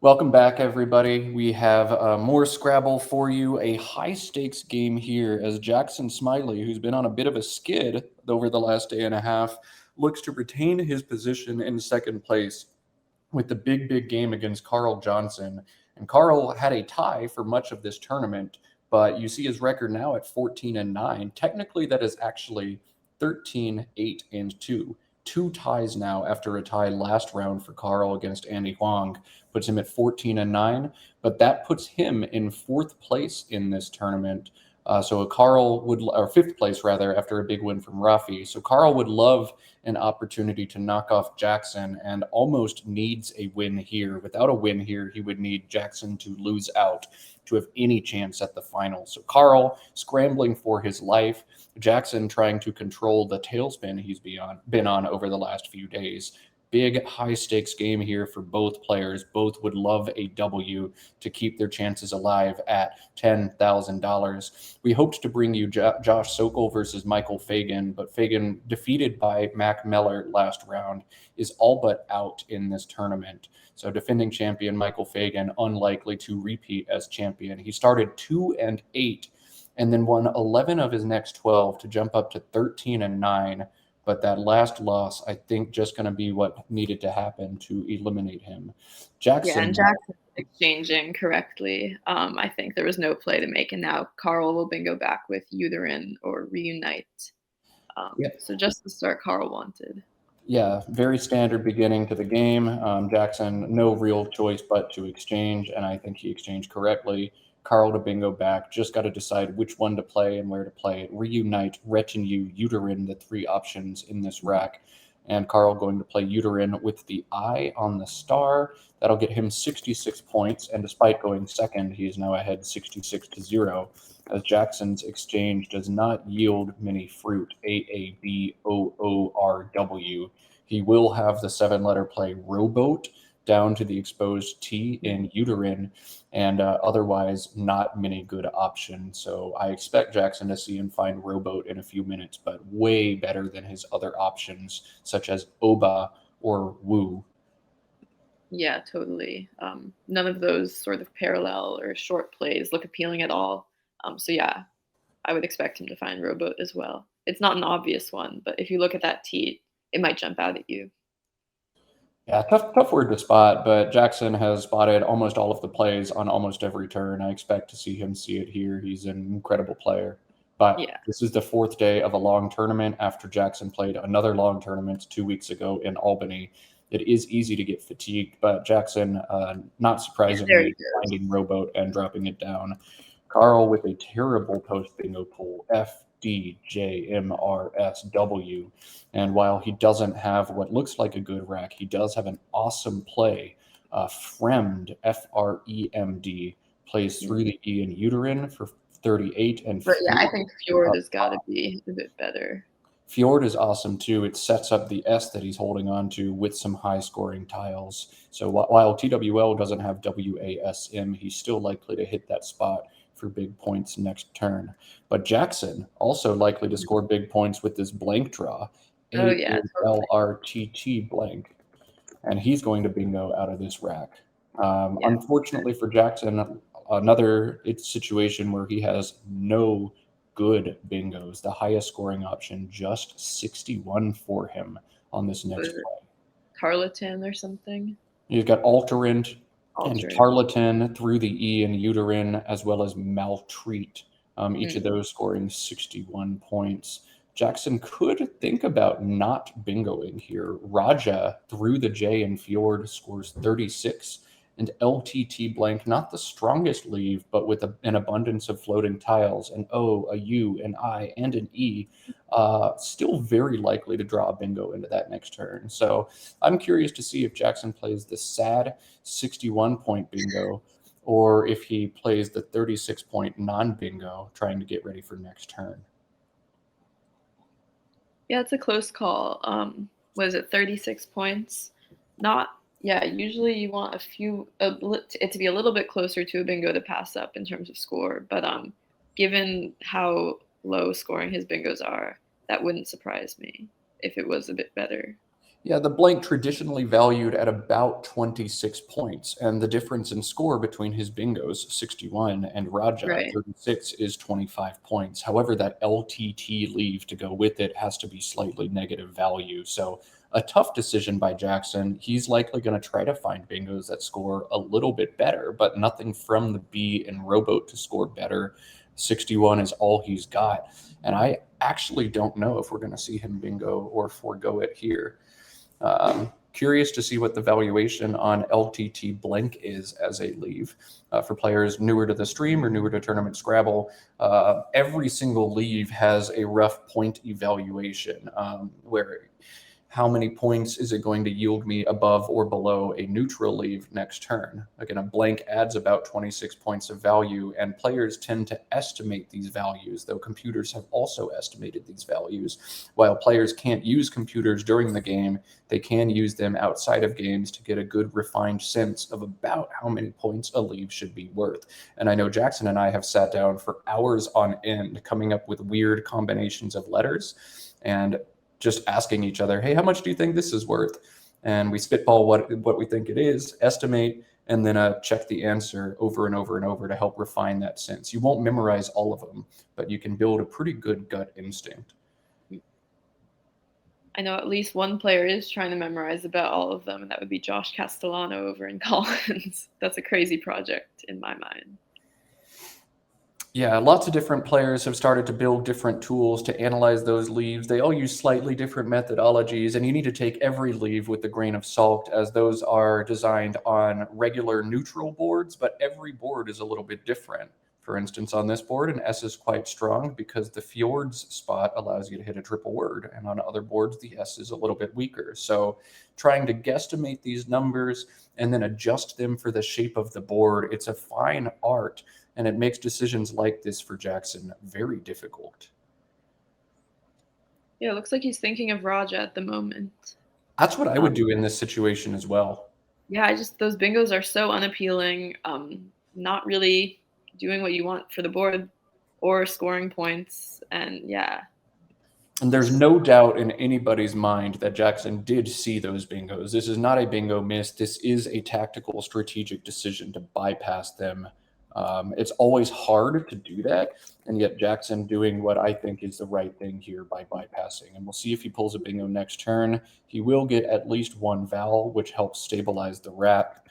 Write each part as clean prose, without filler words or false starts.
Welcome back, everybody. We have more Scrabble for you, a high stakes game here as Jackson Smylie, who's been on a bit of a skid over the last day and a half, looks to retain his position in second place with the big game against Carl Johnson. And Carl had a tie for much of this tournament, but you see his record now at 14-9. Technically, that is actually 13-8-2. Two ties now after a tie last round for Carl against Andy Huang puts him at 14-9, but that puts him in fourth place in this tournament. So Carl would, or fifth place rather, after a big win from Rafi. So Carl would love an opportunity to knock off Jackson and almost needs a win here. Without a win here, he would need Jackson to lose out to have any chance at the final. So Carl scrambling for his life, Jackson trying to control the tailspin he's been on over the last few days. Big high stakes game here for both players. Both would love a W to keep their chances alive at $10,000. We hoped to bring you Josh Sokol versus Michael Fagan, but Fagan, defeated by Mac Mellor last round, is all but out in this tournament. So defending champion Michael Fagan unlikely to repeat as champion. He started 2-8 and then won 11 of his next 12 to jump up to 13-9. But that last loss, I think, just going to be what needed to happen to eliminate him. Yeah, and Jackson. Jackson exchanging correctly. I think there was no play to make, and now Carl will bingo back with Uterine or Reunite. Yeah. So just the start Carl wanted. Yeah, very standard beginning to the game. Jackson, no real choice but to exchange, and I think he exchanged correctly. Carl to bingo back, just got to decide which one to play and where to play it. Reunite, Retinue, Uterine, the three options in this rack. And Carl going to play Uterine with the eye on the star. That'll get him 66 points, and despite going second, he is now ahead 66-0 as Jackson's exchange does not yield many fruit. AABOORW. He will have the seven-letter play rowboat down to the exposed T in uterine, and otherwise not many good options. So I expect Jackson to see him find rowboat in a few minutes, but way better than his other options, such as Oba or Woo. Yeah, totally. None of those sort of parallel or short plays look appealing at all. So yeah, I would expect him to find Rowboat as well. It's not an obvious one, but if you look at that tee, it might jump out at you. Yeah, tough word to spot, but Jackson has spotted almost all of the plays on almost every turn. I expect to see him see it here. He's an incredible player. But Yeah. this is the fourth day of a long tournament after Jackson played another long tournament 2 weeks ago in Albany. It is easy to get fatigued, but Jackson, not Yeah, there he surprisingly, goes. finding rowboat and dropping it down. Carl with a terrible post bingo pool, FDJMRSW. And while he doesn't have what looks like a good rack, he does have an awesome play. Fremd, FREMD, plays through the E in uterine for 38 and But yeah, I Fjord. think Fjord Uh, has got to be a bit better. Fjord is awesome too. It sets up the S that he's holding on to with some high scoring tiles. So while TWL doesn't have WASM, he's still likely to hit that spot for big points next turn. But Jackson also likely to score big points with this blank draw, Oh yeah, totally. AALRTT blank, and he's going to bingo out of this rack. Yeah. Unfortunately for Jackson, another situation where he has no good bingos. The highest scoring option, just 61 for him on this What next is it? play. Tarleton or something? You've got Alterant and Altering. Tarleton through the E and uterine, as well as Maltreat. Each of Mm. those scoring 61 points. Jackson could think about not bingoing here. Raja through the J and Fjord scores 36, and LTT blank, not the strongest leave, but with an abundance of floating tiles, an O, a U, an I, and an E, still very likely to draw a bingo into that next turn. So I'm curious to see if Jackson plays the sad 61-point bingo or if he plays the 36-point non-bingo, trying to get ready for next turn. Yeah, it's a close call. Was it 36 points? Not, yeah, usually you want it to be a little bit closer to a bingo to pass up in terms of score. But given how low scoring his bingos are, that wouldn't surprise me if it was a bit better. Yeah, the blank traditionally valued at about 26 points, and the difference in score between his bingos, 61, and Raja, Right. 36, is 25 points. However, that LTT leave to go with it has to be slightly negative value. So, a tough decision by Jackson. He's likely going to try to find bingos that score a little bit better, but nothing from the B and rowboat to score better. 61 is all he's got. And I actually don't know if we're going to see him bingo or forego it here. Curious to see what the valuation on LTT blank is as a leave. For players newer to the stream or newer to Tournament Scrabble, every single leave has a rough point evaluation where how many points is it going to yield me above or below a neutral leave next turn? Again, a blank adds about 26 points of value, and players tend to estimate these values, though computers have also estimated these values. While players can't use computers during the game, they can use them outside of games to get a good refined sense of about how many points a leave should be worth. And I know Jackson and I have sat down for hours on end coming up with weird combinations of letters and just asking each other, hey, how much do you think this is worth? And we spitball what we think it is, estimate, and then check the answer over and over and over to help refine that sense. You won't memorize all of them, but you can build a pretty good gut instinct. I know at least one player is trying to memorize about all of them, and that would be Josh Castellano over in Collins. That's a crazy project in my mind. Yeah, lots of different players have started to build different tools to analyze those leaves. They all use slightly different methodologies, and you need to take every leave with a grain of salt, as those are designed on regular neutral boards, but every board is a little bit different. For instance, on this board, an S is quite strong because the fjords spot allows you to hit a triple word, and on other boards, the S is a little bit weaker. So, trying to guesstimate these numbers and then adjust them for the shape of the board, it's a fine art, and it makes decisions like this for Jackson very difficult. Yeah, it looks like he's thinking of Raja at the moment. That's what I would do in this situation as well. Yeah, I just those bingos are so unappealing. Not really doing what you want for the board or scoring points, and yeah, And there's no doubt in anybody's mind that Jackson did see those bingos. This is not a bingo miss. This is a tactical, strategic decision to bypass them. It's always hard to do that, and yet Jackson doing what I think is the right thing here by bypassing. And we'll see if he pulls a bingo next turn. He will get at least one vowel, which helps stabilize the rack.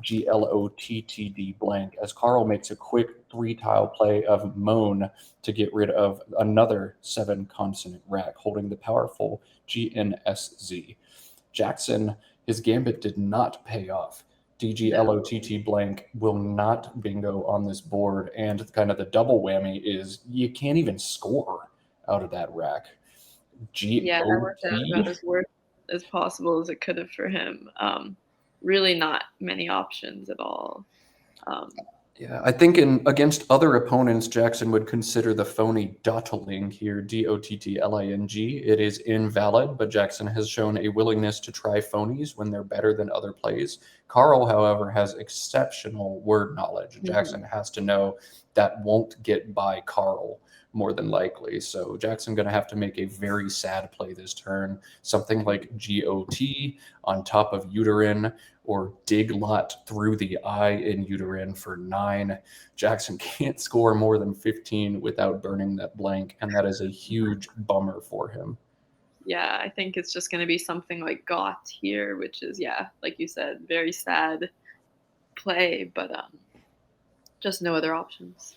GLOTTD blank, as Carl makes a quick 3-tile play of moan to get rid of another 7-consonant rack, holding the powerful GNSZ. Jackson, his gambit did not pay off. DGLOTT blank will not bingo on this board, and kind of the double whammy is you can't even score out of that rack. yeah, that GOT. worked out about as worth as possible as it could have for him. Really, not many options at all. Yeah, I think against other opponents, Jackson would consider the phony dottling here, Dottling. It is invalid, but Jackson has shown a willingness to try phonies when they're better than other plays. Carl, however, has exceptional word knowledge. Jackson has to know that won't get by Carl more than likely. So Jackson going to have to make a very sad play this turn, something like GOT on top of uterine, or dig lot through the eye in uterine for 9. Jackson can't score more than 15 without burning that blank, and that is a huge bummer for him. Yeah, I think it's just going to be something like got here, which is, yeah, like you said, very sad play, but just no other options.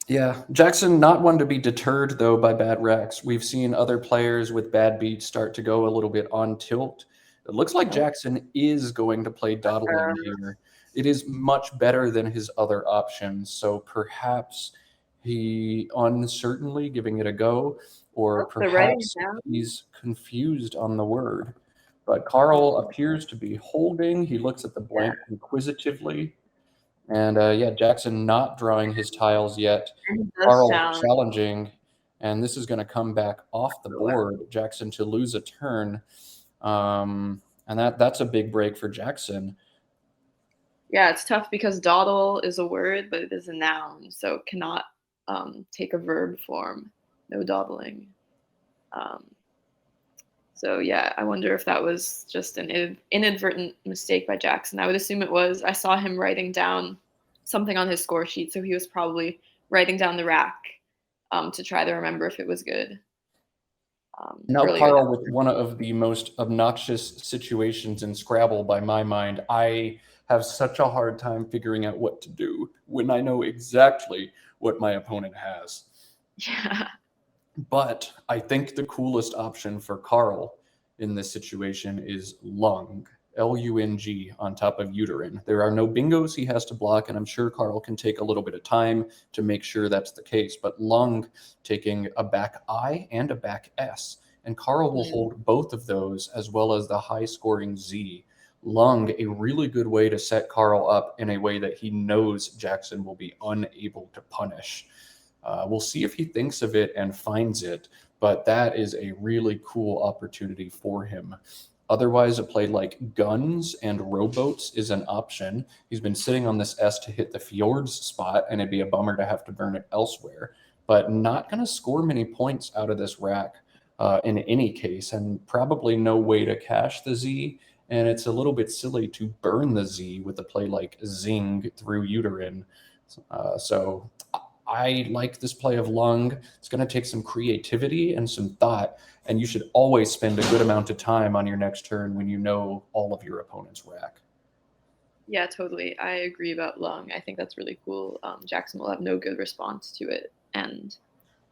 Yeah, Jackson not one to be deterred though by bad racks. We've seen other players with bad beats start to go a little bit on tilt. It looks like Jackson is going to play dawdling here. It is much better than his other options, so perhaps he uncertainly giving it a go, or They're writing it perhaps down. he's confused on the word. But Carl appears to be holding. He looks at the blank inquisitively. And yeah, Jackson not drawing his tiles yet. And he does Carl challenge. challenging, and this is going to come back off the board. Jackson to lose a turn, and that's a big break for Jackson. Yeah, it's tough because dawdle is a word, but it is a noun, so it cannot take a verb form. No dawdling. So yeah, I wonder if that was just an inadvertent mistake by Jackson. I would assume it was. I saw him writing down something on his score sheet, so he was probably writing down the rack to try to remember if it was good Now, earlier Carl, that with one of the most obnoxious situations in Scrabble by my mind, I have such a hard time figuring out what to do when I know exactly what my opponent has. Yeah. But I think the coolest option for Carl in this situation is lung, Lung, on top of uterine. There are no bingos he has to block, and I'm sure Carl can take a little bit of time to make sure that's the case. But lung taking a back I and a back S, and Carl will Mm. hold both of those as well as the high scoring Z. Lung, a really good way to set Carl up in a way that he knows Jackson will be unable to punish. We'll see if he thinks of it and finds it, but that is a really cool opportunity for him. Otherwise, a play like guns and rowboats is an option. He's been sitting on this S to hit the fjords spot, and it'd be a bummer to have to burn it elsewhere. But not going to score many points out of this rack in any case, and probably no way to cash the Z. And it's a little bit silly to burn the Z with a play like Zing through uterine. So I like this play of lung. It's going to take some creativity and some thought, and you should always spend a good amount of time on your next turn when you know all of your opponent's rack. Yeah, totally. I agree about lung. I think that's really cool. Jackson will have no good response to it, and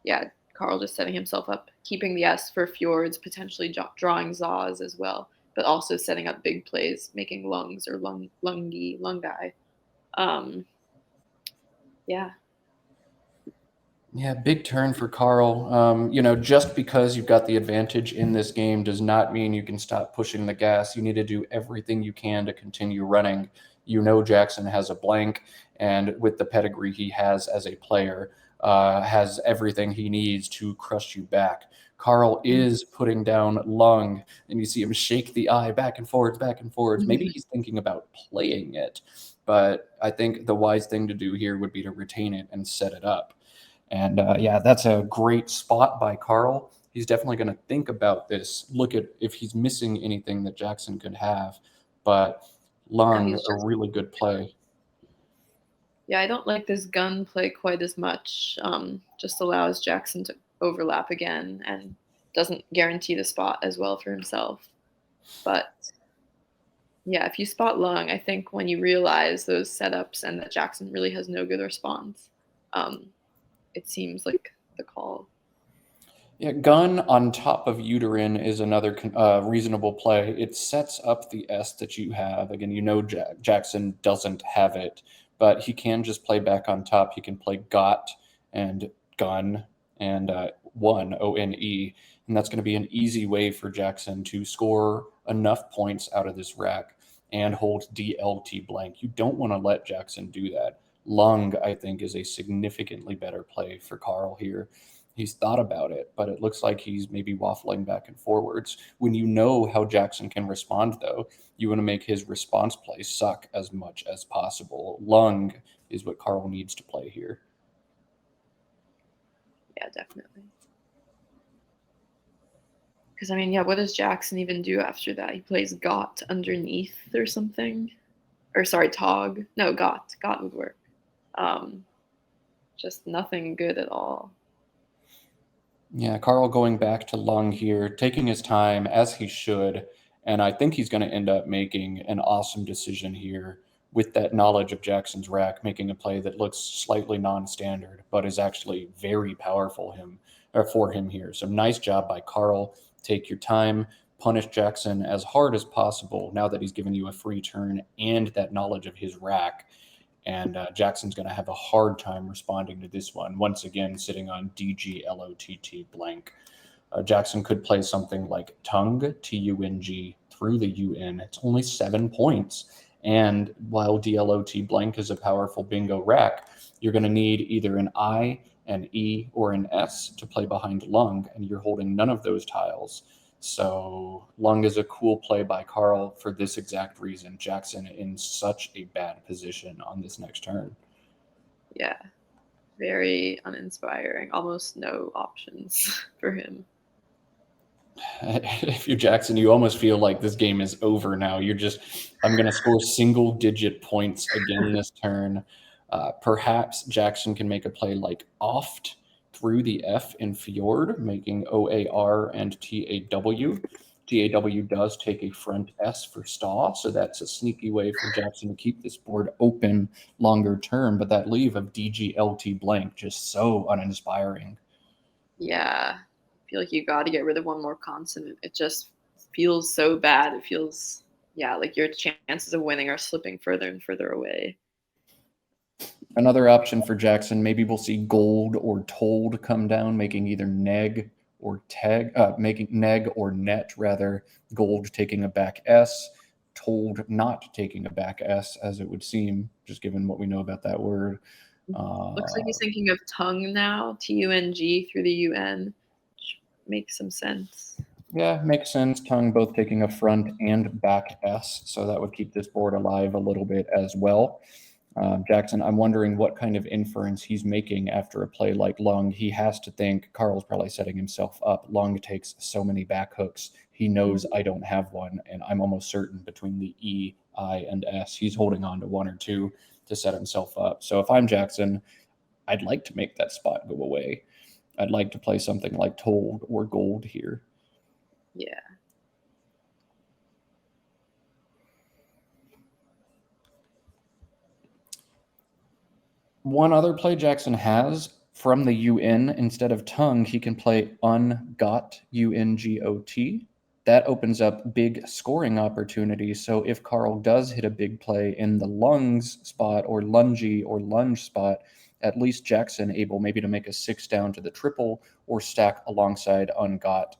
yeah, Carl just setting himself up, keeping the S for fjords, potentially drawing zaws as well, but also setting up big plays, making lungs or lungi. Um, yeah, Yeah, big turn for Carl. Just because you've got the advantage in this game does not mean you can stop pushing the gas. You need to do everything you can to continue running. You know Jackson has a blank, and with the pedigree he has as a player, has everything he needs to crush you back. Carl is putting down lung, and you see him shake the eye back and forwards, back and forwards. Maybe he's thinking about playing it, but I think the wise thing to do here would be to retain it and set it up. And yeah, that's a great spot by Carl. He's definitely going to think about this, look at if he's missing anything that Jackson could have. But now Lung, he's a just really good play. yeah. I don't like this gun play quite as much. Just allows Jackson to overlap again and doesn't guarantee the spot as well for himself. But yeah, if you spot lung, I think when you realize those setups and that Jackson really has no good response, um, it seems like the call. Yeah, gun on top of uterine is another reasonable play. It sets up the S that you have. Again, you know Jackson doesn't have it, but he can just play back on top. He can play got and gun and one, ONE, and that's going to be an easy way for Jackson to score enough points out of this rack and hold DLT blank. You don't want to let Jackson do that. Lung, I think, is a significantly better play for Carl here. He's thought about it, but it looks like he's maybe waffling back and forwards. When you know how Jackson can respond, though, you want to make his response play suck as much as possible. Lung is what Carl needs to play here. Yeah, definitely. Because I mean, yeah, what does Jackson even do after that? He plays got underneath or something, or sorry, tog. No, got would work. Um, just nothing good at all. Yeah, Carl going back to Lung here, taking his time as he should. And I think he's going to end up making an awesome decision here with that knowledge of Jackson's rack, making a play that looks slightly non-standard, but is actually very powerful for him here. So nice job by Carl. Take your time, punish Jackson as hard as possible now that he's given you a free turn and that knowledge of his rack. And Jackson's going to have a hard time responding to this one. Once again, sitting on DGLOTT blank. Jackson could play something like tongue, TUNG, through the UN. It's only 7 points. And while DLOT blank is a powerful bingo rack, you're going to need either an I, an E, or an S to play behind lung, and you're holding none of those tiles. So lung is a cool play by Carl for this exact reason. Jackson in such a bad position on this next turn. Yeah, very uninspiring. Almost no options for him. If you're Jackson, you almost feel like this game is over now. I'm going to score single digit points again this turn. Perhaps Jackson can make a play like oft through the F in Fjord, making OAR and TAW. TAW does take a front S for Staw, so that's a sneaky way for Jackson to keep this board open longer term. But that leave of DGLT blank, just so uninspiring. Yeah, I feel like you got to get rid of one more consonant. It just feels so bad. It feels, yeah, like your chances of winning are slipping further and further away. Another option for Jackson, maybe we'll see gold or told come down, making either neg or making neg or net rather. Gold taking a back S, told not taking a back S, as it would seem, just given what we know about that word. Looks like he's thinking of tongue now, TUNG through the UN, which makes some sense. Yeah, makes sense. Tongue both taking a front and back S, so that would keep this board alive a little bit as well. Jackson, I'm wondering what kind of inference he's making after a play like Lung. He has to think Carl's probably setting himself up. Lung takes so many back hooks. He knows I don't have one, and I'm almost certain between the E, I, and S, he's holding on to one or two to set himself up. So if I'm Jackson, I'd like to make that spot go away. I'd like to play something like Told or Gold here. Yeah. One other play Jackson has from the UN, instead of tongue, he can play ungot, UNGOT. That opens up big scoring opportunities. So if Carl does hit a big play in the lungs spot or lungy or lunge spot, at least Jackson able maybe to make a 6 down to the triple or stack alongside ungot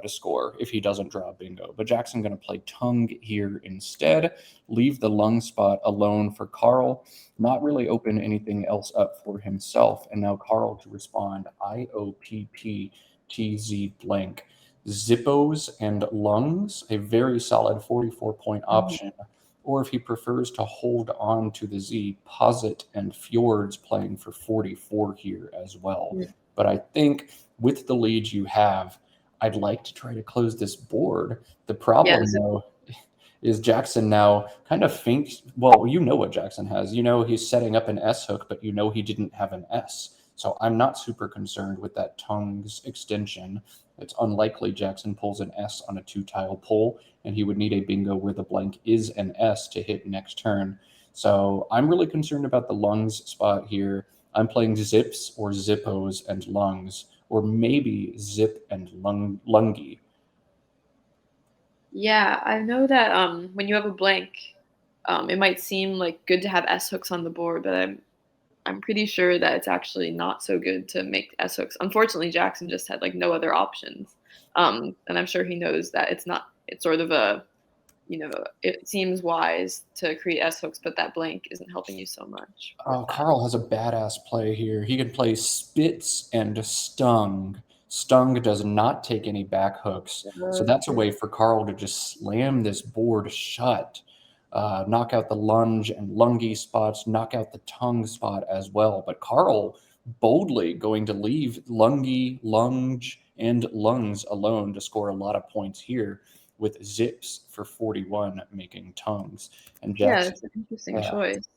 to score if he doesn't draw bingo. But Jackson going to play tongue here instead, leave the lung spot alone for Carl, not really open anything else up for himself. And now Carl to respond, IOPPTZ blank. Zippos and lungs, a very solid 44-point option. Or if he prefers to hold on to the Z, Posit and Fjords playing for 44 here as well. Mm. But I think with the lead you have, I'd like to try to close this board. The problem, though, is Jackson now kind of thinks, well, you know what Jackson has. You know he's setting up an S hook, but you know he didn't have an S. So I'm not super concerned with that tongues extension. It's unlikely Jackson pulls an S on a 2-tile pull, and he would need a bingo where the blank is an S to hit next turn. So I'm really concerned about the lungs spot here. I'm playing zips or zippos and lungs, or maybe zip and lungy. Yeah, I know that when you have a blank, it might seem like good to have S hooks on the board, but I'm pretty sure that it's actually not so good to make S hooks. Unfortunately, Jackson just had like no other options, and I'm sure he knows that it's not. It's sort of a, it seems wise to create S hooks, but that blank isn't helping you so much. Oh, Carl has a badass play here. He can play Spitz and Stung. Stung does not take any back hooks. So that's a way for Carl to just slam this board shut, knock out the lunge and lungy spots, knock out the tongue spot as well. But Carl boldly going to leave lungy, lunge, and lungs alone to score a lot of points here with zips for 41 making tongues. And Yeah, Jackson, it's an interesting yeah, choice.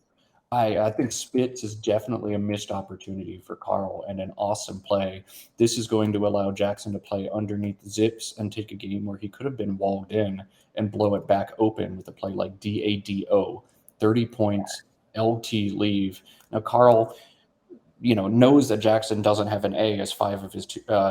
I think Spitz is definitely a missed opportunity for Carl and an awesome play. This is going to allow Jackson to play underneath zips and take a game where he could have been walled in and blow it back open with a play like DADO, 30 points, LT leave. Now, Carl, knows that Jackson doesn't have an A as 5 of his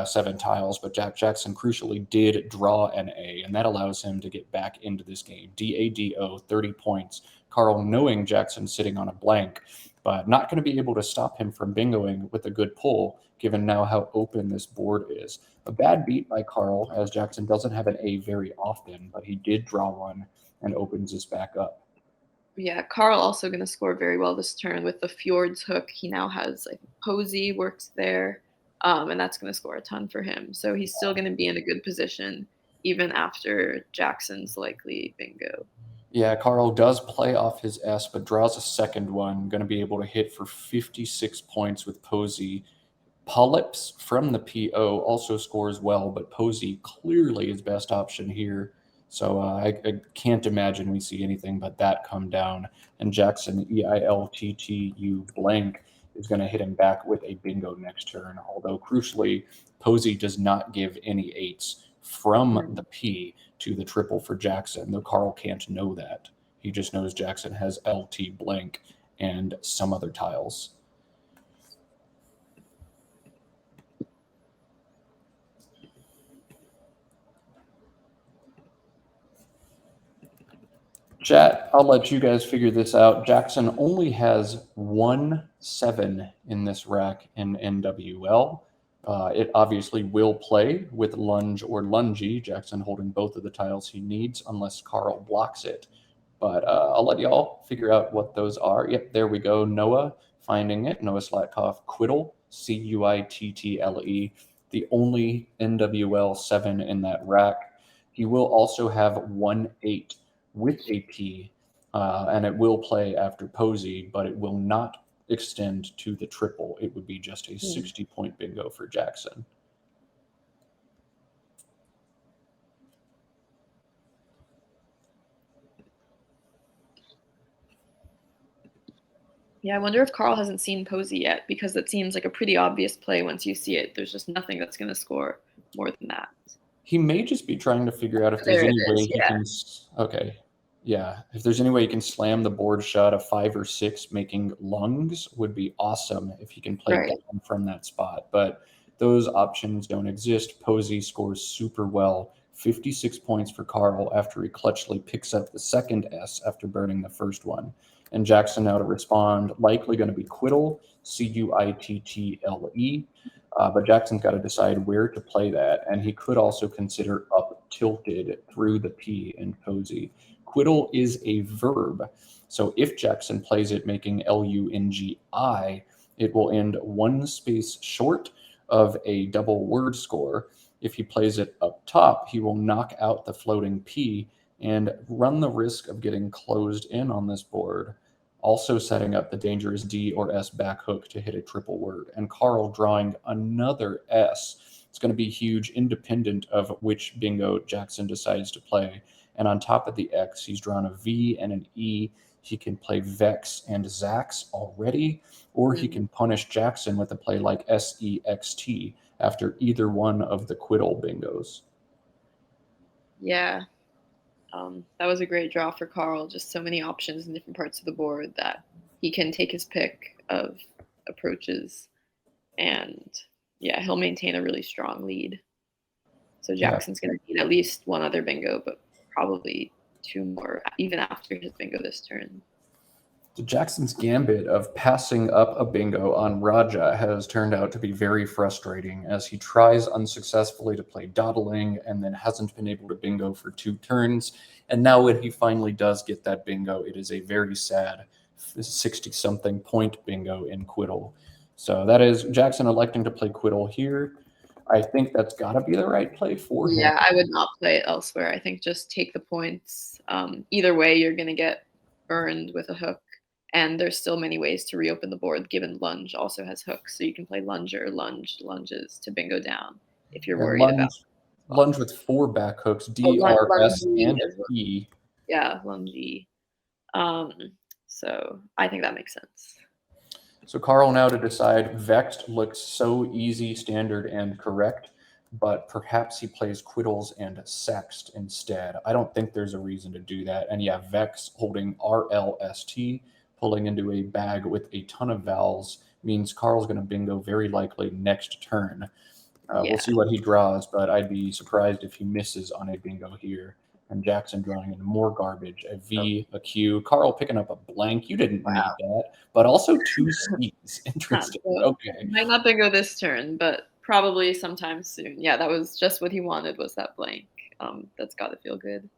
7 tiles, but Jackson crucially did draw an A, and that allows him to get back into this game. DADO, 30 points. Carl knowing Jackson's sitting on a blank, but not going to be able to stop him from bingoing with a good pull, given now how open this board is. A bad beat by Carl, as Jackson doesn't have an A very often, but he did draw one and opens this back up. Yeah, Carl also going to score very well this turn with the Fjords hook. He now has like Posey works there, and that's going to score a ton for him. So he's still going to be in a good position even after Jackson's likely bingo. Yeah, Carl does play off his S, but draws a second one. Going to be able to hit for 56 points with Posey. Polyps from the PO also scores well, but Posey clearly his best option here. So I can't imagine we see anything but that come down. And Jackson, EILTTU blank, is going to hit him back with a bingo next turn. Although, crucially, Posey does not give any eights from the P to the triple for Jackson, though Carl can't know that. He just knows Jackson has LT blank and some other tiles. Chat, I'll let you guys figure this out. Jackson only has 1-7 in this rack in NWL. It obviously will play with lunge or lungy, Jackson holding both of the tiles he needs unless Carl blocks it. But I'll let y'all figure out what those are. Yep, there we go. Noah finding it. Noah Slatkoff, Quiddle, Cuittle, the only NWL 7 in that rack. He will also have 1-8 with a P, and it will play after Posey, but it will not extend to the triple. It would be just a 60-point bingo for Jackson. Yeah, I wonder if Carl hasn't seen Posey yet, because it seems like a pretty obvious play once you see it. There's just nothing that's going to score more than that. He may just be trying to figure out if there's any way he can. Okay. Yeah. If there's any way he can slam the board shot of 5 or 6, making lungs would be awesome if he can play down from that spot. But those options don't exist. Posey scores super well. 56 points for Carl after he clutchly picks up the second S after burning the first one. And Jackson now to respond, likely going to be Quiddle, Cuittle. But Jackson's got to decide where to play that, and he could also consider up tilted through the P in Posey. Quiddle is a verb, so if Jackson plays it making LUNGI, it will end one space short of a double word score. If he plays it up top, he will knock out the floating P and run the risk of getting closed in on this board, also setting up the dangerous D or S back hook to hit a triple word. And Carl drawing another S. It's going to be huge, independent of which bingo Jackson decides to play. And on top of the X, he's drawn a V and an E. He can play Vex and Zax already, or he can punish Jackson with a play like SEXT after either one of the Quiddle bingos. Yeah. That was a great draw for Carl. Just so many options in different parts of the board that he can take his pick of approaches, and yeah, he'll maintain a really strong lead. So Jackson's going to need at least one other bingo, but probably 2 more even after his bingo this turn. So Jackson's gambit of passing up a bingo on Raja has turned out to be very frustrating, as he tries unsuccessfully to play dawdling and then hasn't been able to bingo for 2 turns. And now when he finally does get that bingo, it is a very sad 60-something point bingo in Quiddle. So that is Jackson electing to play Quiddle here. I think that's got to be the right play for him. Yeah, I would not play it elsewhere. I think just take the points. Either way, you're going to get burned with a hook. And there's still many ways to reopen the board, given lunge also has hooks. So you can play lunger, lunges to bingo down if you're worried about lunge with 4 back hooks, D, R, S, and E. Yeah, lungy. So I think that makes sense. So Carl now to decide. Vexed looks so easy, standard, and correct, but perhaps he plays Quiddles and Sext instead. I don't think there's a reason to do that. And yeah, Vex holding RLST, pulling into a bag with a ton of vowels, means Carl's going to bingo very likely next turn. We'll see what he draws, but I'd be surprised if he misses on a bingo here. And Jackson drawing in more garbage, a V, a Q. Carl picking up a blank. You didn't need that, but also 2 C's. Interesting. Okay. Might not bingo this turn, but probably sometime soon. Yeah, that was just what he wanted, was that blank. That's got to feel good.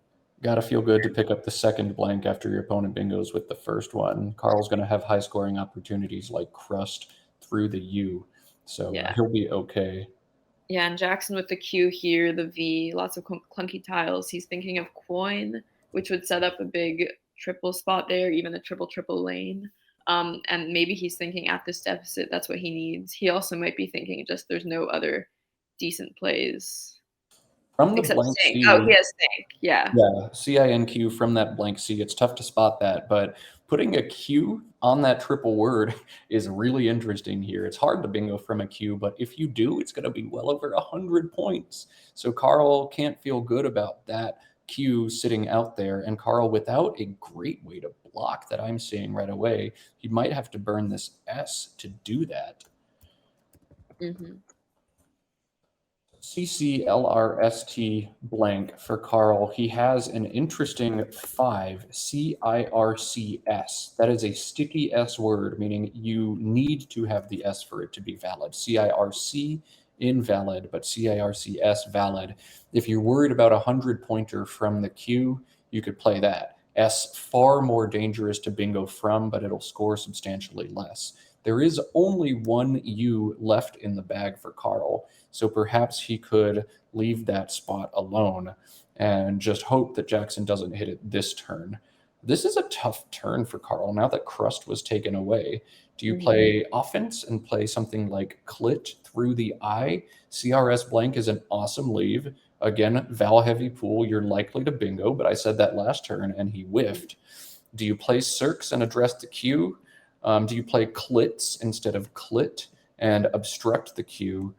Got to feel good to pick up the second blank after your opponent bingos with the first one. Carl's going to have high scoring opportunities like crust through the U, so he'll be okay. Yeah, and Jackson with the Q here, the V, lots of clunky tiles. He's thinking of coin, which would set up a big triple spot there, even a triple lane. And maybe he's thinking at this deficit, that's what he needs. He also might be thinking just there's no other decent plays From the except blank Sink. C, Oh, he has Sink. Yeah. yeah, CINQ from that blank C. It's tough to spot that, but putting a Q on that triple word is really interesting here. It's hard to bingo from a Q, but if you do, it's going to be well over 100 points. So Carl can't feel good about that Q sitting out there. And Carl, without a great way to block that I'm seeing right away, he might have to burn this S to do that. Hmm. CCLRST blank for Carl. He has an interesting 5, CIRCS. That is a sticky S word, meaning you need to have the S for it to be valid. CIRC, invalid, but CIRCS, valid. If you're worried about a 100-pointer from the Q, you could play that. S, far more dangerous to bingo from, but it'll score substantially less. There is only one U left in the bag for Carl. So perhaps he could leave that spot alone and just hope that Jackson doesn't hit it this turn. This is a tough turn for Carl now that crust was taken away. Do you Hmm. play offense and play something like clit through the eye? CRS blank is an awesome leave. Again, Val heavy pool, you're likely to bingo, but I said that last turn and he whiffed. Do you play circs and address the Q? Do you play clits instead of clit and obstruct the Q?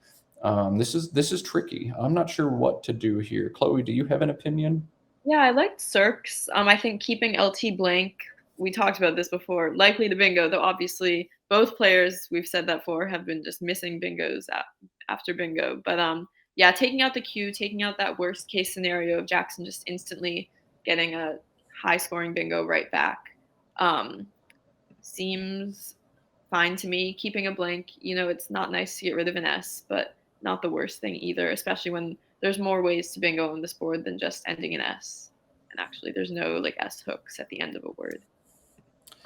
This is tricky. I'm not sure what to do here. Chloe, do you have an opinion? Yeah, I liked Cirques. I think keeping LT blank, we talked about this before, likely to bingo, though obviously both players, we've said that for, have been just missing bingos after bingo. But yeah, taking out the Q, taking out that worst case scenario of Jackson just instantly getting a high scoring bingo right back um, seems fine to me. Keeping a blank, it's not nice to get rid of an S, but not the worst thing either, especially when there's more ways to bingo on this board than just ending in S. And actually, there's no like S hooks at the end of a word.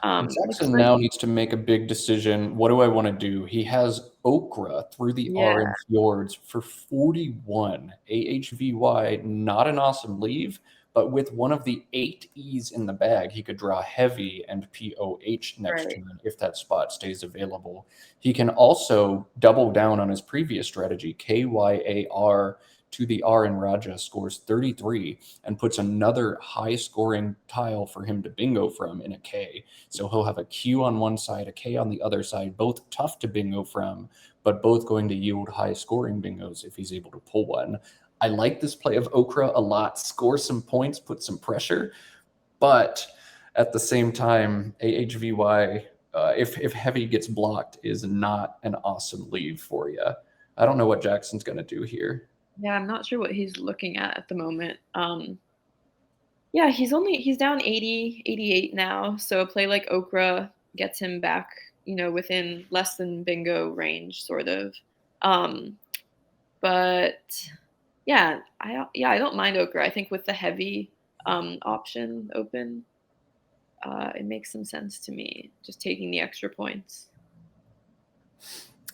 Looks Jackson like, now needs to make a big decision. What do I want to do? He has Okra through the R yeah, in Fjords for 41. AHVY, not an awesome leave, but with one of the 8 E's in the bag, he could draw heavy and POH next right. turn if that spot stays available. He can also double down on his previous strategy, KYAR to the R in Raja scores 33 and puts another high scoring tile for him to bingo from in a K. So he'll have a Q on one side, a K on the other side, both tough to bingo from, but both going to yield high scoring bingos if he's able to pull one. I like this play of Okra a lot. Score some points, put some pressure, but at the same time, AHVY, if heavy gets blocked, is not an awesome leave for you. I don't know what Jackson's going to do here. Yeah, I'm not sure what he's looking at the moment. Yeah, he's down 80, 88 now. So a play like Okra gets him back, within less than bingo range, sort of. Um, but I don't mind Okra. I think with the heavy option open, it makes some sense to me. Just taking the extra points.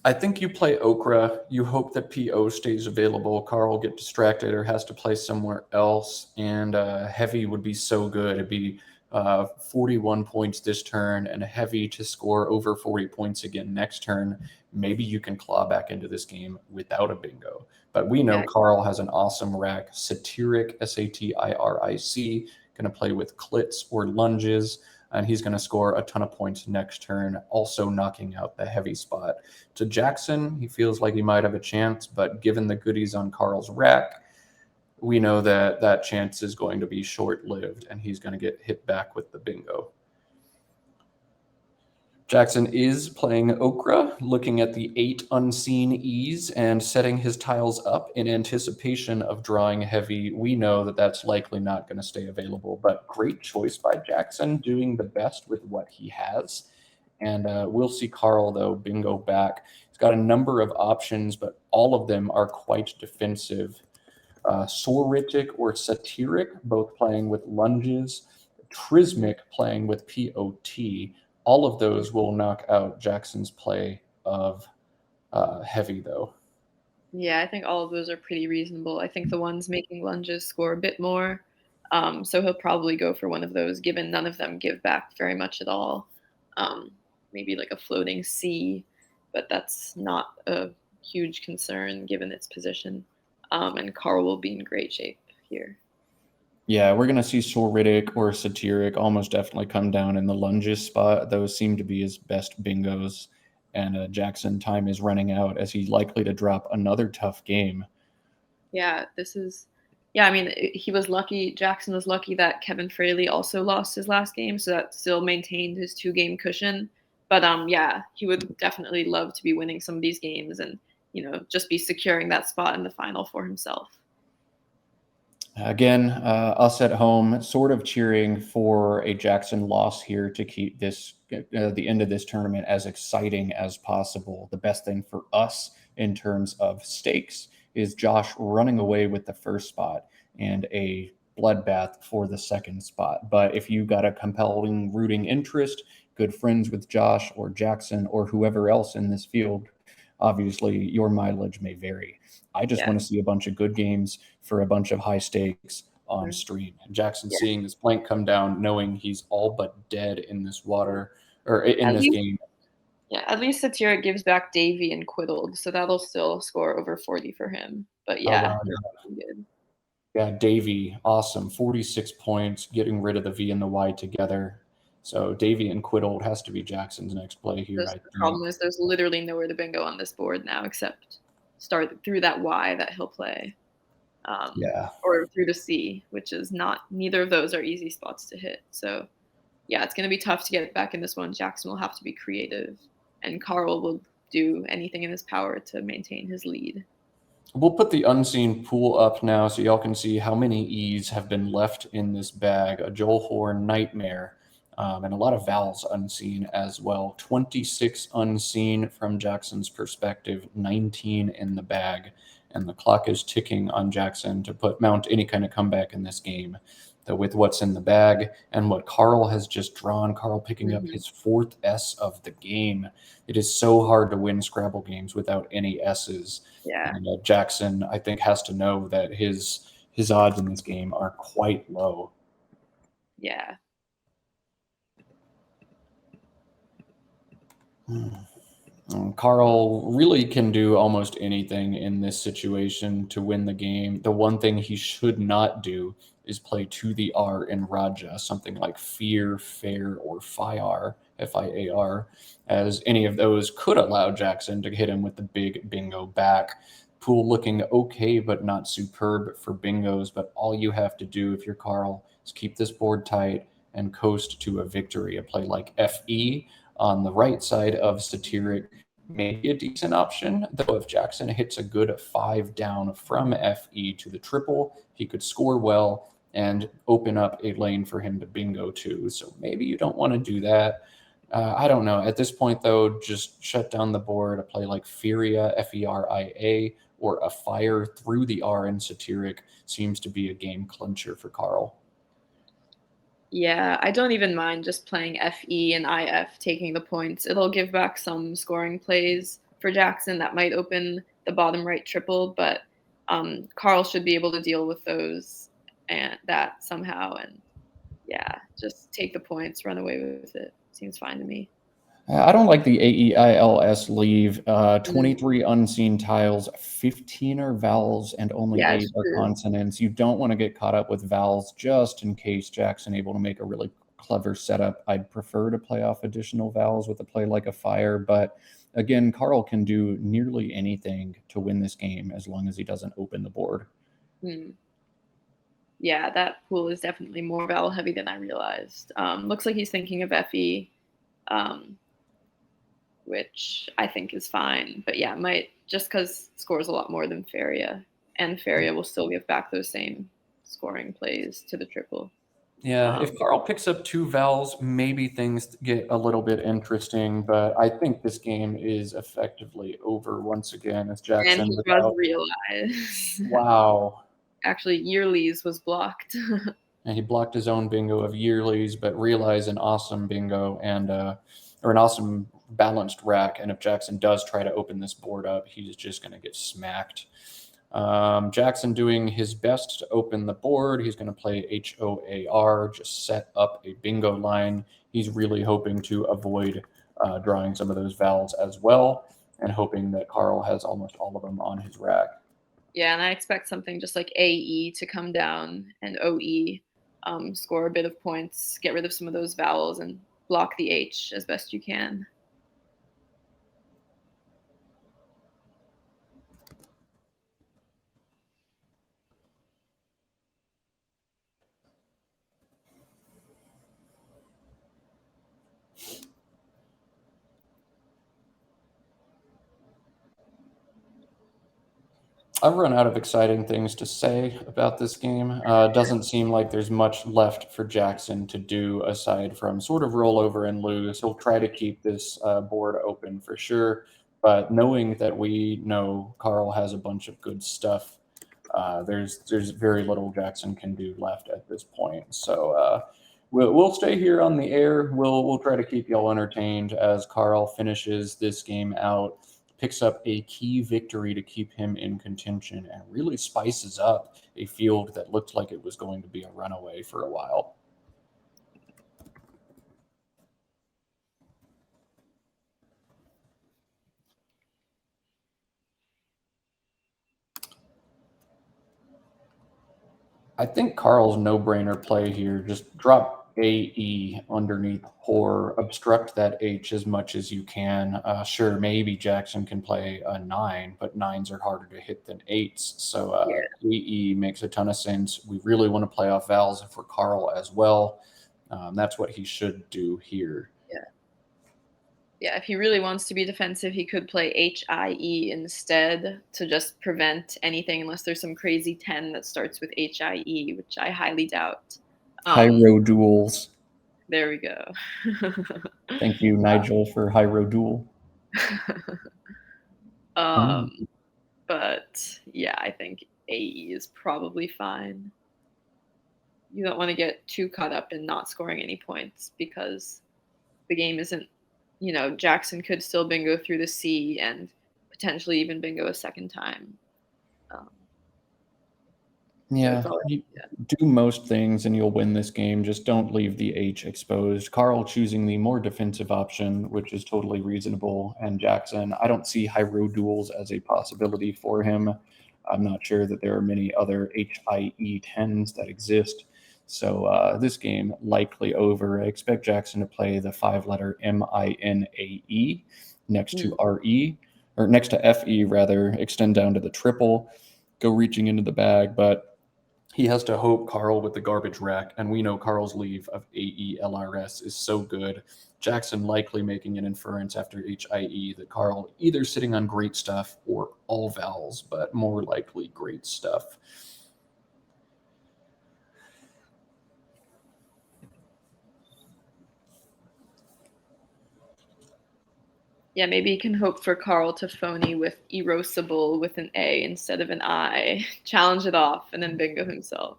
I think you play Okra. You hope that PO stays available. Carl get distracted or has to play somewhere else. And Heavy would be so good. It'd be 41 points this turn and Heavy to score over 40 points again next turn. Maybe you can claw back into this game without a bingo. But we know Yeah, Carl has an awesome rack. Satiric, SATIRIC, going to play with clits or lunges. And he's going to score a ton of points next turn, also knocking out the heavy spot. To Jackson, he feels like he might have a chance, but given the goodies on Carl's rack, we know that that chance is going to be short-lived, and he's going to get hit back with the bingo. Jackson is playing Okra, looking at the 8 unseen E's and setting his tiles up in anticipation of drawing heavy. We know that that's likely not going to stay available, but great choice by Jackson, doing the best with what he has. And we'll see Carl, though, bingo back. He's got a number of options, but all of them are quite defensive. Soritic or Satiric, both playing with lunges. Trismic playing with POT. All of those will knock out Jackson's play of heavy, though. yeah, I think all of those are pretty reasonable. I think the ones making lunges score a bit more. So he'll probably go for one of those, given none of them give back very much at all. Um, maybe like a floating C, but that's not a huge concern given its position. And Carl will be in great shape here. Yeah, we're going to see Soritic or Satiric almost definitely come down in the lunges spot. Those seem to be his best bingos. And Jackson, time is running out as he's likely to drop another tough game. Yeah, yeah, I mean, he was lucky. Jackson was lucky that Kevin Fraley also lost his last game, so that still maintained his 2-game cushion. But yeah, he would definitely love to be winning some of these games and, just be securing that spot in the final for himself. Again, us at home, sort of cheering for a Jackson loss here to keep the end of this tournament as exciting as possible. The best thing for us in terms of stakes is Josh running away with the first spot and a bloodbath for the second spot. But if you got a compelling rooting interest, good friends with Josh or Jackson or whoever else in this field, obviously your mileage may vary. I just Yeah. want to see a bunch of good games for a bunch of high stakes on stream. Jackson Yeah. seeing this plank come down, knowing he's all but dead in this water or in At this least, game. yeah, at least Satiric gives back Davy and Quiddled, so that'll still score over 40 for him. But Oh yeah, wow, they're looking good. yeah, Davy, awesome, 46 points, getting rid of the V and the Y together. So Davy and Quiddled has to be Jackson's next play here, I The think. problem is there's literally nowhere to bingo on this board now except start through that Y that he'll play, Yeah. or through the C, which is not. Neither of those are easy spots to hit. So yeah, it's going to be tough to get back in this one. Jackson will have to be creative, and Carl will do anything in his power to maintain his lead. We'll put the unseen pool up now so y'all can see how many E's have been left in this bag. A Joel Horn Nightmare, and a lot of vowels unseen as well. 26 unseen from Jackson's perspective, 19 in the bag. And the clock is ticking on Jackson to mount any kind of comeback in this game. Though with what's in the bag and what Carl has just drawn, Carl picking up his 4th S of the game. It is so hard to win Scrabble games without any S's. Yeah, And Jackson, I think, has to know that his odds in this game are quite low. yeah. Carl really can do almost anything in this situation to win the game. The one thing he should not do is play to the R in Raja, something like Fear, Fair, or Fiar, Fiar, as any of those could allow Jackson to hit him with the big bingo back. Pool looking okay, but not superb for bingos. But all you have to do if you're Carl is keep this board tight and coast to a victory. A play like FE on the right side of Satiric may be a decent option, though if Jackson hits a good 5 down from FE to the triple, he could score well and open up a lane for him to bingo too. So maybe you don't want to do that. I don't know. At this point, though, just shut down the board. A play like Feria, Feria, or a fire through the R in Satiric seems to be a game clincher for Carl. Yeah, I don't even mind just playing FE and IF, taking the points. It'll give back some scoring plays for Jackson that might open the bottom right triple, but Carl should be able to deal with those and that somehow. And yeah, just take the points, run away with it. Seems fine to me. I don't like the AEILS leave. Mm, 23 unseen tiles, 15 are vowels, and only yeah, 8 it's are true. consonants. You don't want to get caught up with vowels just in case Jackson able to make a really clever setup. I'd prefer to play off additional vowels with a play like a fire, but again, Carl can do nearly anything to win this game as long as he doesn't open the board. Hmm. Yeah, that pool is definitely more vowel heavy than I realized. Looks like he's thinking of FE. Um, which I think is fine. But yeah, might just because scores a lot more than Feria, and Feria will still give back those same scoring plays to the triple. Yeah, if Um, Carl picks up 2 vowels, maybe things get a little bit interesting, but I think this game is effectively over once again as and Jackson he does without. realize Wow. actually Yearly's was blocked. And he blocked his own bingo of yearlies, but realized an awesome bingo and or an awesome balanced rack. And if Jackson does try to open this board up, he's just going to get smacked. Jackson doing his best to open the board. He's going to play HOAR, just set up a bingo line. He's really hoping to avoid drawing some of those vowels as well, and hoping that Carl has almost all of them on his rack. Yeah, and I expect something just like AE to come down and OE, score a bit of points, get rid of some of those vowels, and block the H as best you can. I've run out of exciting things to say about this game. It doesn't seem like there's much left for Jackson to do aside from sort of roll over and lose. He'll try to keep this board open for sure, but knowing that we know Carl has a bunch of good stuff, there's very little Jackson can do left at this point. So we'll stay here on the air. We'll try to keep y'all entertained as Carl finishes this game out, picks up a key victory to keep him in contention, and really spices up a field that looked like it was going to be a runaway for a while. I think Carl's no-brainer play here, just drop AE underneath Poor, obstruct that H as much as you can. Sure, maybe Jackson can play a 9, but 9s are harder to hit than 8s. So AE makes a ton of sense. We really want to play off vowels for Carl as well. That's what he should do here. Yeah, if he really wants to be defensive, he could play HIE instead to just prevent anything unless there's some crazy 10 that starts with HIE, which I highly doubt. High row duels. There we go. Thank you, Nigel, for high row duel. But yeah, I think AE is probably fine. You don't want to get too caught up in not scoring any points because the game isn't, Jackson could still bingo through the C and potentially even bingo a second time. Yeah, you do most things and you'll win this game. Just don't leave the H exposed. Carl choosing the more defensive option, which is totally reasonable. And Jackson, I don't see high row duels as a possibility for him. I'm not sure that there are many other HIE 10s that exist. So this game likely over. I expect Jackson to play the 5-letter MINAE next to RE, or next to FE rather, extend down to the triple, go reaching into the bag, but he has to hope Carl with the garbage rack, and we know Carl's leave of AELRS is so good. Jackson likely making an inference after HIE that Carl either sitting on great stuff or all vowels, but more likely great stuff. Yeah, maybe you can hope for Carl to phony with erosible with an A instead of an I, challenge it off, and then bingo himself.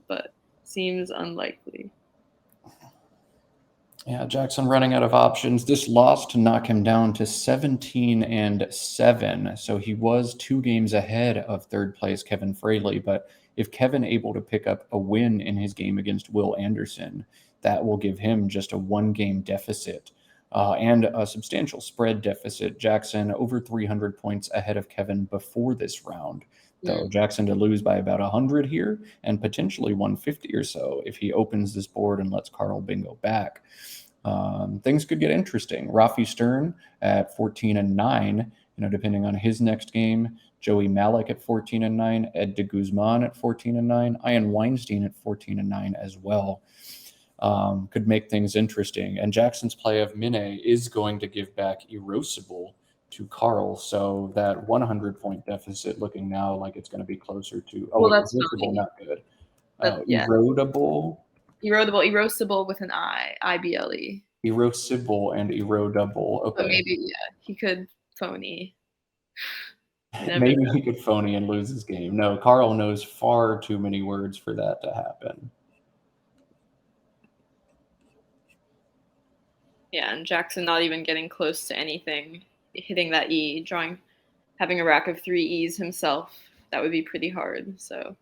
But seems unlikely. Yeah, Jackson running out of options. This loss to knock him down to 17-7. So he was 2 games ahead of third place Kevin Fraley. But if Kevin able to pick up a win in his game against Will Anderson, that will give him just a 1-game deficit and a substantial spread deficit. Jackson over 300 points ahead of Kevin before this round. Though Jackson to lose by about 100 here and potentially 150 or so if he opens this board and lets Carl bingo back. Things could get interesting. Rafi Stern at 14-9, depending on his next game. Joey Malik at 14-9, Ed de Guzman at 14-9, Ian Weinstein at 14-9 as well. Could make things interesting. And Jackson's play of Mine is going to give back Erosible to Carl, so that 100-point deficit looking now like it's going to be closer to that's Erosible, not good. Erodible with an IBLE. Erosible and Erodable. Okay. So maybe he could phony. Maybe he could phony and lose his game. No, Carl knows far too many words for that to happen. Yeah, and Jackson not even getting close to anything, hitting that E, having a rack of 3 E's himself, that would be pretty hard. So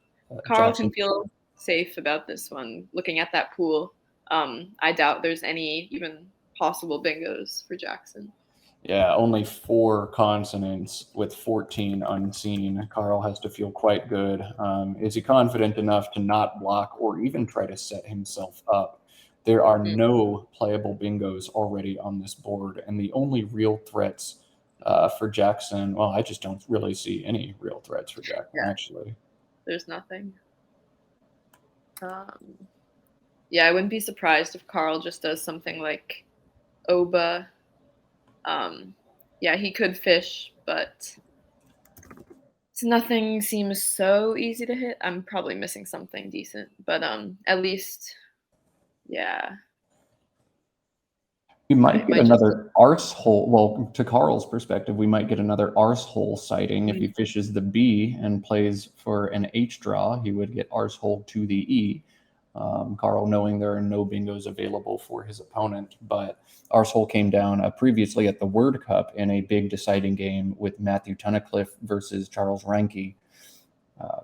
Carl can feel safe about this one. Looking at that pool, I doubt there's any even possible bingos for Jackson. Yeah, only 4 consonants with 14 unseen. Carl has to feel quite good. Is he confident enough to not block or even try to set himself up? There are no playable bingos already on this board, and the only real threats for Jackson, well, I just don't really see any real threats for Jackson, actually. There's nothing. Yeah, I wouldn't be surprised if Carl just does something like Oba. Yeah, he could fish, but nothing seems so easy to hit. I'm probably missing something decent, but at least, yeah. We might get might just another arse hole. Well, to Carl's perspective, we might get another arse hole sighting. If he fishes the B and plays for an H draw, he would get arse hole to the E. Carl knowing there are no bingos available for his opponent, but Arsehole came down previously at the Word Cup in a big deciding game with Matthew Tunnicliffe versus Charles Ranke.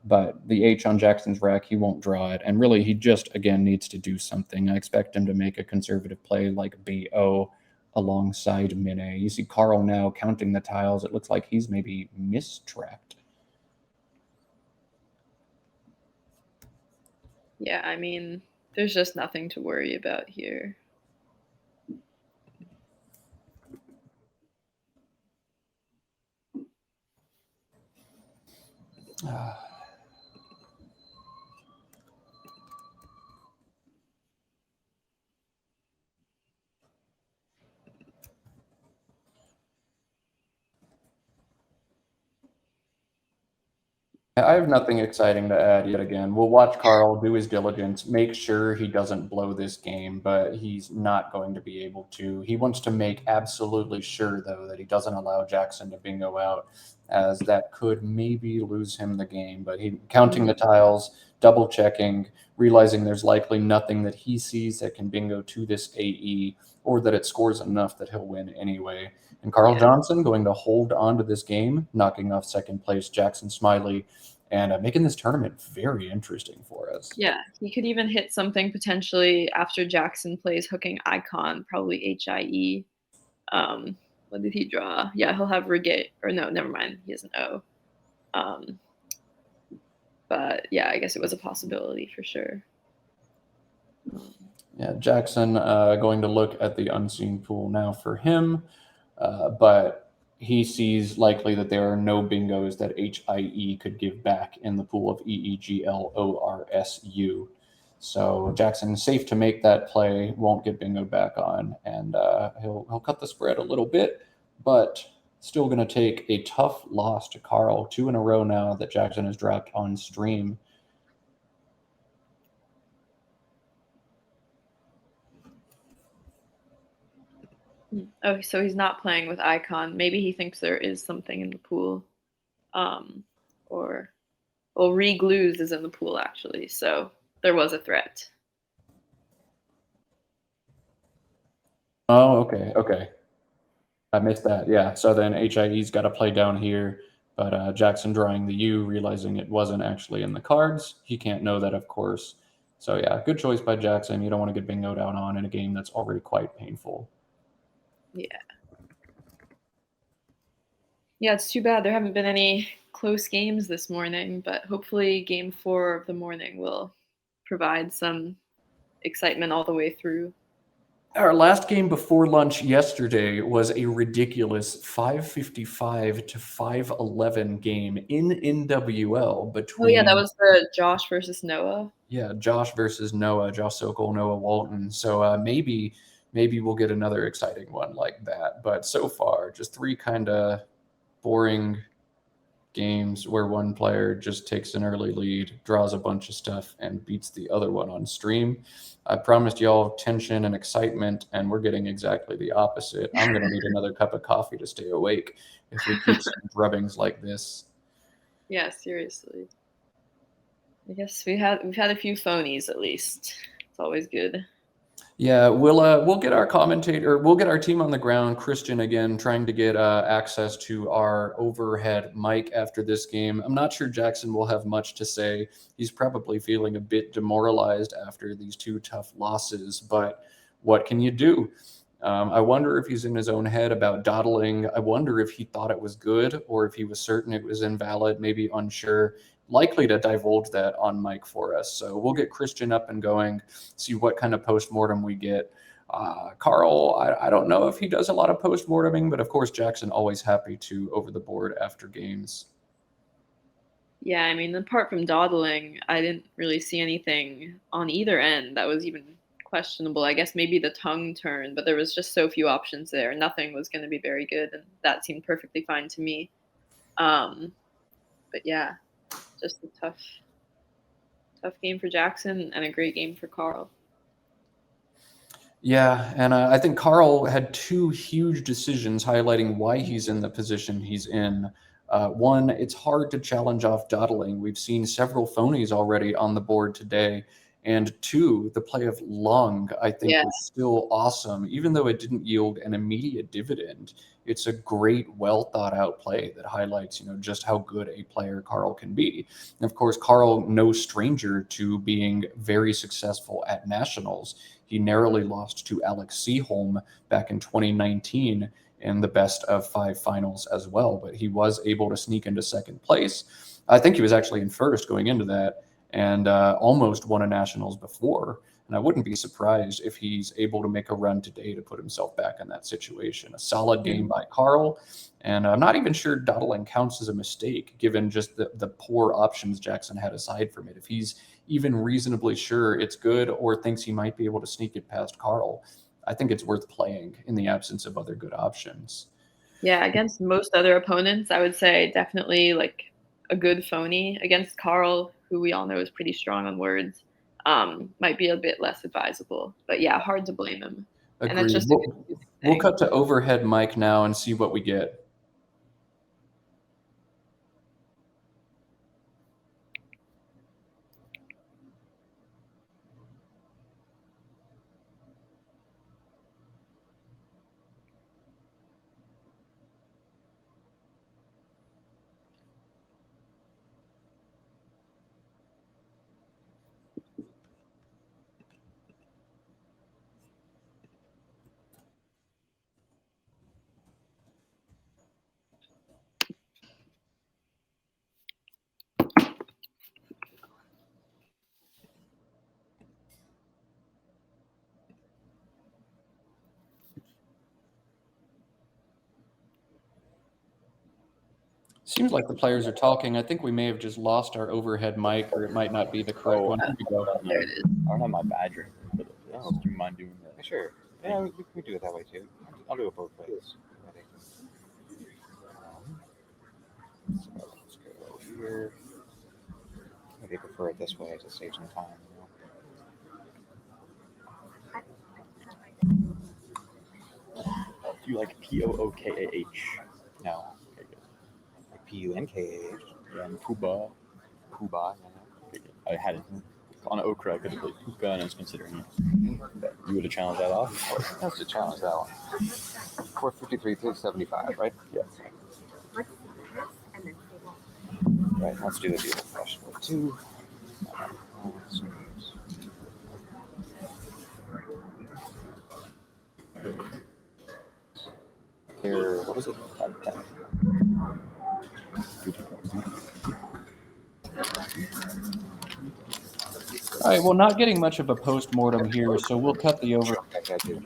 But the H on Jackson's rack, he won't draw it. And really, he just, again, needs to do something. I expect him to make a conservative play like BO alongside Min-A. You see Carl now counting the tiles. It looks like he's maybe mistracked. Yeah, I mean, there's just nothing to worry about here. I have nothing exciting to add yet again. We'll watch Carl do his diligence, make sure he doesn't blow this game, but he's not going to be able to. He wants to make absolutely sure, though, that he doesn't allow Jackson to bingo out, as that could maybe lose him the game. But he counting the tiles, double checking, realizing there's likely nothing that he sees that can bingo to this AE, or that it scores enough that he'll win anyway. And Carl Johnson going to hold on to this game, knocking off second place Jackson Smylie, and making this tournament very interesting for us. Yeah, he could even hit something potentially after Jackson plays hooking icon, probably HIE. What did he draw? Yeah, he'll have Regate, or no, never mind. He has an O. But yeah, I guess it was a possibility for sure. Yeah, Jackson going to look at the unseen pool now for him, but he sees likely that there are no bingos that HIE could give back in the pool of EEGLORSU. So Jackson safe to make that play, won't get bingo back on, and he'll cut the spread a little bit, but still going to take a tough loss to Carl, 2 in a row now that Jackson has dropped on stream. Oh, so he's not playing with icon. Maybe he thinks there is something in the pool. Or, well, re-glues is in the pool, actually. So there was a threat. Oh, okay. I missed that. Yeah. So then HIE's got to play down here, but Jackson drawing the U, realizing it wasn't actually in the cards. He can't know that, of course. So yeah, good choice by Jackson. You don't want to get bingoed out on in a game that's already quite painful. Yeah. Yeah, it's too bad there haven't been any close games this morning, but hopefully game 4 of the morning will provide some excitement all the way through. Our last game before lunch yesterday was a ridiculous 555 to 511 game in NWL between. Oh yeah, that was the Josh versus Noah. Yeah, Josh versus Noah, Josh Sokol, Noah Walton. So maybe we'll get another exciting one like that. But so far, just 3 kind of boring games where one player just takes an early lead, draws a bunch of stuff, and beats the other one on stream. I promised y'all tension and excitement, and we're getting exactly the opposite. I'm going to need another cup of coffee to stay awake if we keep some drubbings like this. Yeah, seriously. I guess we've had a few phonies at least. It's always good. Yeah, we'll get our commentator, we'll get our team on the ground. Christian again, trying to get access to our overhead mic after this game. I'm not sure Jackson will have much to say. He's probably feeling a bit demoralized after these 2 tough losses, but what can you do? I wonder if he's in his own head about dawdling. I wonder if he thought it was good or if he was certain it was invalid, maybe unsure. Likely to divulge that on mic for us. So we'll get Christian up and going, see what kind of postmortem we get. Carl, I don't know if he does a lot of postmorteming, but of course, Jackson always happy to over the board after games. Yeah, I mean, apart from dawdling, I didn't really see anything on either end that was even questionable. I guess maybe the tongue turn, but there was just so few options there. Nothing was going to be very good, and that seemed perfectly fine to me. But yeah, just a tough game for Jackson and a great game for Carl. Yeah, and I think Carl had two huge decisions highlighting why he's in the position he's in. One, it's hard to challenge off dawdling. We've seen several phonies already on the board today. And two, the play of Lung, I think, Yeah. was still awesome, even though it didn't yield an immediate dividend. It's a great, well thought out play that highlights, just how good a player Carl can be. And of course, Carl, no stranger to being very successful at nationals. He narrowly lost to Alex Seaholm back in 2019 in the best of 5 finals as well, but he was able to sneak into second place. I think he was actually in first going into that, and almost won a nationals before. And I wouldn't be surprised if he's able to make a run today to put himself back in that situation. A solid game by Carl, and I'm not even sure dawdling counts as a mistake, given just the poor options Jackson had aside from it. If he's even reasonably sure it's good or thinks he might be able to sneak it past Carl, I think it's worth playing in the absence of other good options. Yeah, against most other opponents, I would say definitely like a good phony. Against Carl, who we all know is pretty strong on words, might be a bit less advisable. But yeah, hard to blame him. And that's Agreed. just a good We'll thing. cut to overhead mic now and see what we get. Seems like the players are talking. I think we may have just lost our overhead mic, or it might not be the correct one. Here we go. There it is. I don't have my badger. But do you mind doing that? Sure. Yeah, we do it that way too. I'll do it both ways. So let's go here. Maybe I prefer it this way to save some time. Do you like P-O-O-K-A-H? No. Okay, good. Like P-U-N-K-A-H. Yeah, and Puba. Puba. Okay, good. I had it on an okra. I could have played Puka, and I was considering it. You would have challenged that off? That's the challenge, that one. 453, 375, right? Yeah. Right, let's do the deal question with 2. Here, what was it? 10. All right, well, not getting much of a post-mortem here, so we'll cut the over. Okay, dude.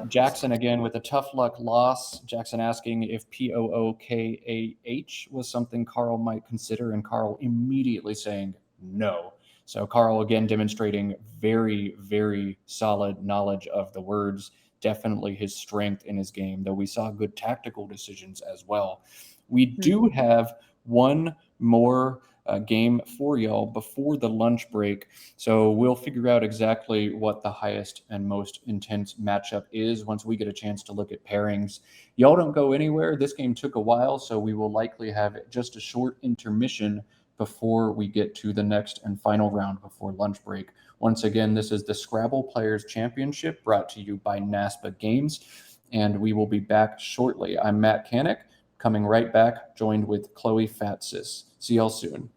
Jackson again with a tough luck loss. Jackson asking if P-O-O-K-A-H was something Carl might consider, and Carl immediately saying no. So Carl again demonstrating very, very solid knowledge of the words. Definitely his strength in his game, though we saw good tactical decisions as well. We do have one more game for y'all before the lunch break. So we'll figure out exactly what the highest and most intense matchup is once we get a chance to look at pairings. Y'all don't go anywhere. This game took a while, so we will likely have just a short intermission before we get to the next and final round before lunch break. Once again, this is the Scrabble Players Championship brought to you by NASPA Games, and we will be back shortly. I'm Matt Canik, coming right back, joined with Chloe Fatsis. See y'all soon.